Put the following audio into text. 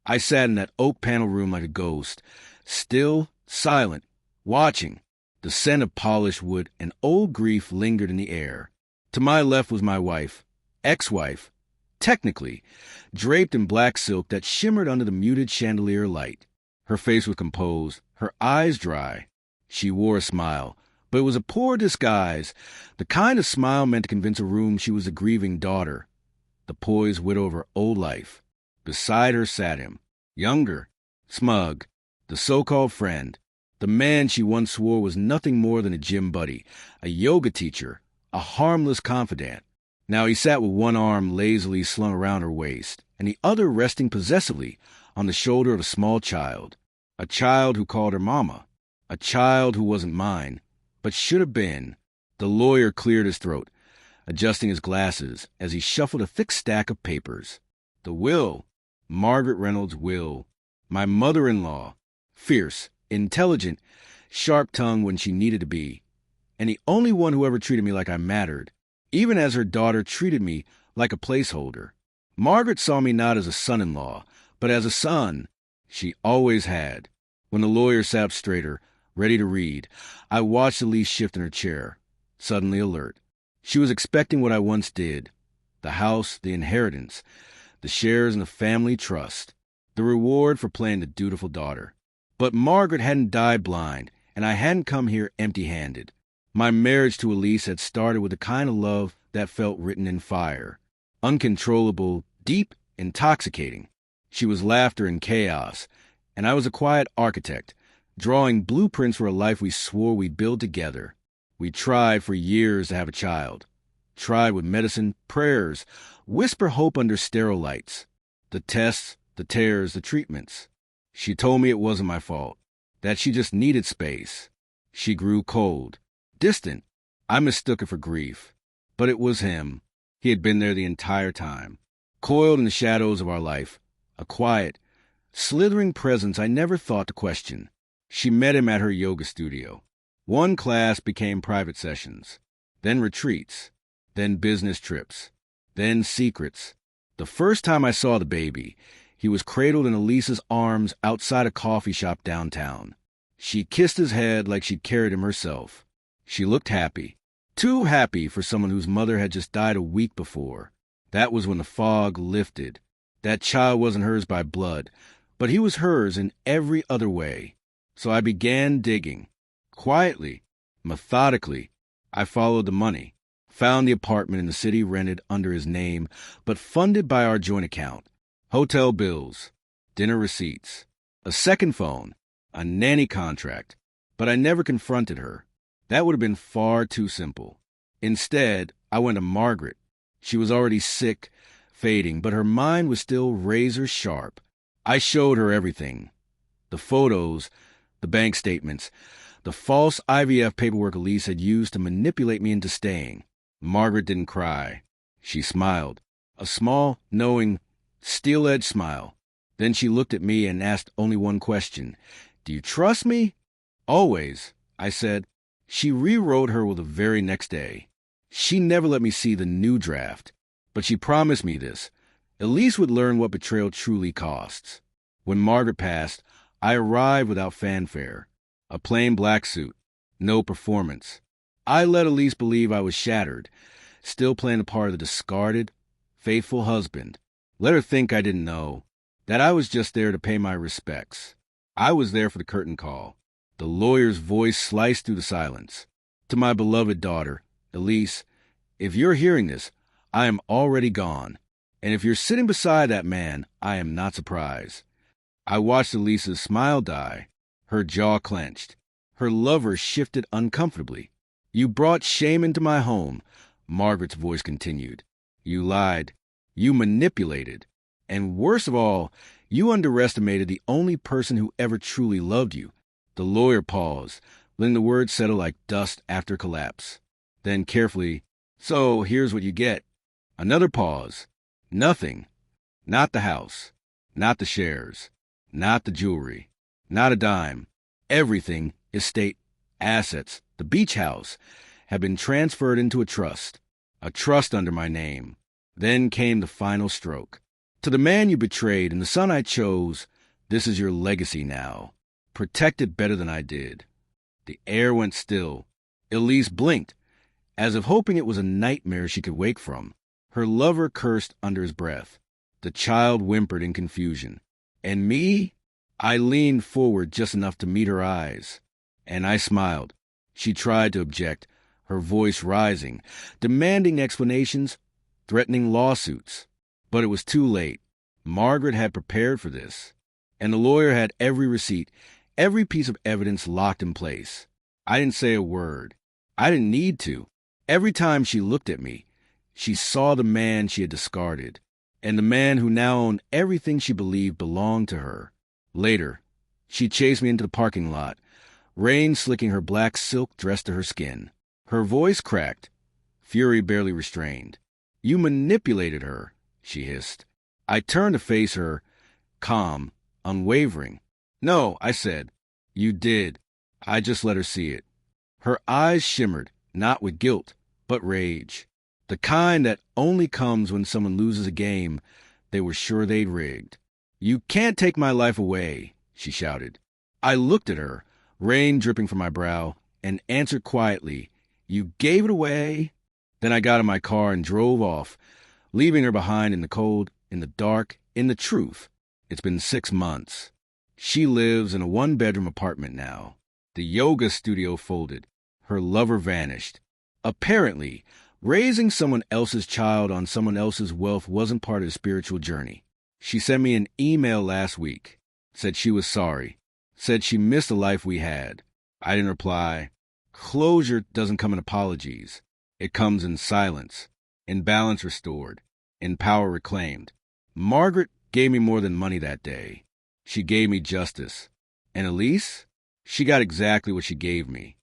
I sat in that oak panel room like a ghost, still, silent, watching. The scent of polished wood and old grief lingered in the air. To my left was my wife, ex-wife, technically, draped in black silk that shimmered under the muted chandelier light. Her face was composed, her eyes dry. She wore a smile, but it was a poor disguise, the kind of smile meant to convince a room she was a grieving daughter, the poised widow of her old life. Beside her sat him, younger, smug, the so-called friend, the man she once swore was nothing more than a gym buddy, a yoga teacher, a harmless confidant. Now he sat with one arm lazily slung around her waist, and the other resting possessively on the shoulder of a small child, a child who called her mama, a child who wasn't mine, but should have been. The lawyer cleared his throat, adjusting his glasses as he shuffled a thick stack of papers. The will, Margaret Reynolds' will, my mother-in-law, fierce, intelligent, sharp-tongued when she needed to be, and the only one who ever treated me like I mattered, even as her daughter treated me like a placeholder. Margaret saw me not as a son-in-law, but as a son. She always had. When the lawyer sat up straighter, ready to read, I watched Elise shift in her chair, suddenly alert. She was expecting what I once did. The house, the inheritance, the shares in the family trust, the reward for playing the dutiful daughter. But Margaret hadn't died blind, and I hadn't come here empty-handed. My marriage to Elise had started with a kind of love that felt written in fire. Uncontrollable, deep, intoxicating. She was laughter and chaos, and I was a quiet architect, drawing blueprints for a life we swore we'd build together. We tried for years to have a child. Tried with medicine, prayers, whisper hope under sterile lights. The tests, the tears, the treatments. She told me it wasn't my fault, that she just needed space. She grew cold, distant. I mistook it for grief. But it was him. He had been there the entire time, coiled in the shadows of our life, a quiet, slithering presence I never thought to question. She met him at her yoga studio. One class became private sessions, then retreats, then business trips, then secrets. The first time I saw the baby, he was cradled in Elise's arms outside a coffee shop downtown. She kissed his head like she'd carried him herself. She looked happy, too happy for someone whose mother had just died a week before. That was when the fog lifted. That child wasn't hers by blood, but he was hers in every other way. So I began digging. Quietly, methodically, I followed the money, found the apartment in the city rented under his name, but funded by our joint account. Hotel bills, dinner receipts, a second phone, a nanny contract. But I never confronted her. That would have been far too simple. Instead, I went to Margaret. She was already sick, fading, but her mind was still razor sharp. I showed her everything. The photos, the bank statements, the false IVF paperwork Elise had used to manipulate me into staying. Margaret didn't cry. She smiled, a small, knowing, steel-edged smile. Then she looked at me and asked only one question. "Do you trust me?" "Always," I said. She rewrote her will the very next day. She never let me see the new draft, but she promised me this. Elise would learn what betrayal truly costs. When Margaret passed, I arrived without fanfare. A plain black suit, no performance. I let Elise believe I was shattered, still playing the part of the discarded, faithful husband. Let her think I didn't know, that I was just there to pay my respects. I was there for the curtain call. The lawyer's voice sliced through the silence. To my beloved daughter, Elise, if you're hearing this, I am already gone. And if you're sitting beside that man, I am not surprised. I watched Elise's smile die. Her jaw clenched. Her lover shifted uncomfortably. "You brought shame into my home," Margaret's voice continued. "You lied. You manipulated. And worst of all, you underestimated the only person who ever truly loved you." The lawyer paused, letting the words settle like dust after collapse. Then carefully, "So here's what you get." Another pause. "Nothing. Not the house. Not the shares. Not the jewelry. Not a dime. Everything, estate, assets, the beach house, have been transferred into a trust under my name." Then came the final stroke. To the man you betrayed and the son I chose, this is your legacy now. Protect it better than I did. The air went still. Elise blinked, as if hoping it was a nightmare she could wake from. Her lover cursed under his breath. The child whimpered in confusion. And me? I leaned forward just enough to meet her eyes, and I smiled. She tried to object, her voice rising, demanding explanations, threatening lawsuits. But it was too late. Margaret had prepared for this, and the lawyer had every receipt, every piece of evidence locked in place. I didn't say a word. I didn't need to. Every time she looked at me, she saw the man she had discarded, and the man who now owned everything she believed belonged to her. Later, she chased me into the parking lot, rain slicking her black silk dress to her skin. Her voice cracked, fury barely restrained. "You manipulated her," she hissed. I turned to face her, calm, unwavering. "No," I said. "You did. I just let her see it." Her eyes shimmered, not with guilt, but rage. The kind that only comes when someone loses a game they were sure they'd rigged. "You can't take my life away," she shouted. I looked at her, rain dripping from my brow, and answered quietly, "You gave it away?" Then I got in my car and drove off, leaving her behind in the cold, in the dark, in the truth. It's been 6 months. She lives in a 1-bedroom apartment now. The yoga studio folded. Her lover vanished. Apparently, raising someone else's child on someone else's wealth wasn't part of the spiritual journey. She sent me an email last week, said she was sorry, said she missed the life we had. I didn't reply. Closure doesn't come in apologies. It comes in silence, in balance restored, in power reclaimed. Margaret gave me more than money that day. She gave me justice. And Elise? She got exactly what she gave me.